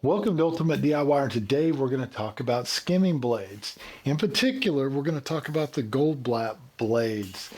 Welcome to Ultimate DIY, and today we're going to talk about skimming blades. In particular, we're going to talk about the gold black blades.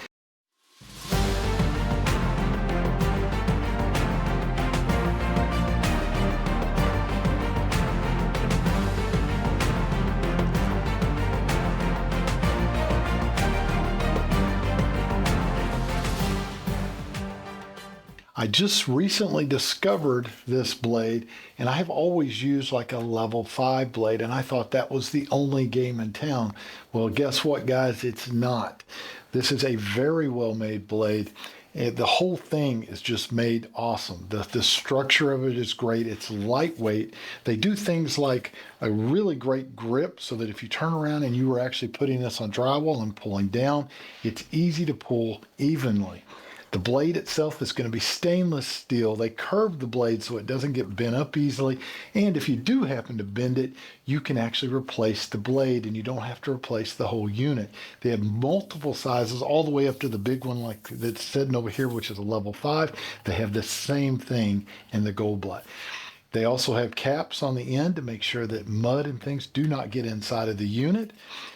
I just recently discovered this blade, and I have always used like a level 5 blade, and I thought that was the only game in town. Well, guess what, guys? It's not. This is a very well made blade. The whole thing is just made awesome. The structure of it is great. It's lightweight. They do things like a really great grip so that if you turn around and you were actually putting this on drywall and pulling down, it's easy to pull evenly. The blade itself is going to be stainless steel. They curve the blade so it doesn't get bent up easily. And if you do happen to bend it, you can actually replace the blade and you don't have to replace the whole unit. They have multiple sizes all the way up to the big one like that's sitting over here, which is a level 5. They have the same thing in the gold black. They also have caps on the end to make sure that mud and things do not get inside of the unit.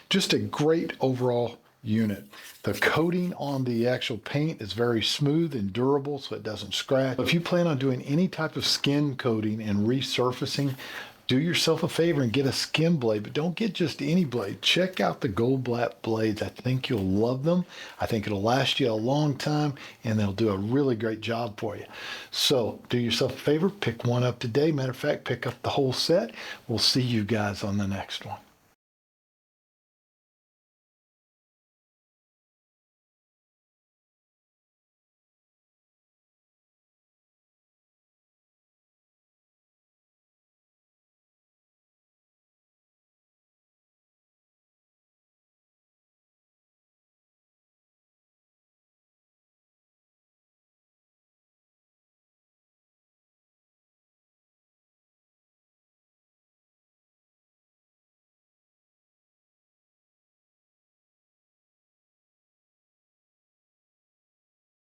Just a great overall unit. The coating on the actual paint is very smooth and durable so it doesn't scratch. If you plan on doing any type of skin coating and resurfacing, do yourself a favor and get a skin blade, but don't get just any blade. Check out the gold black blades. I think you'll love them. I think it'll last you a long time and they'll do a really great job for you. So do yourself a favor, pick one up today. Matter of fact, pick up the whole set. We'll see you guys on the next one.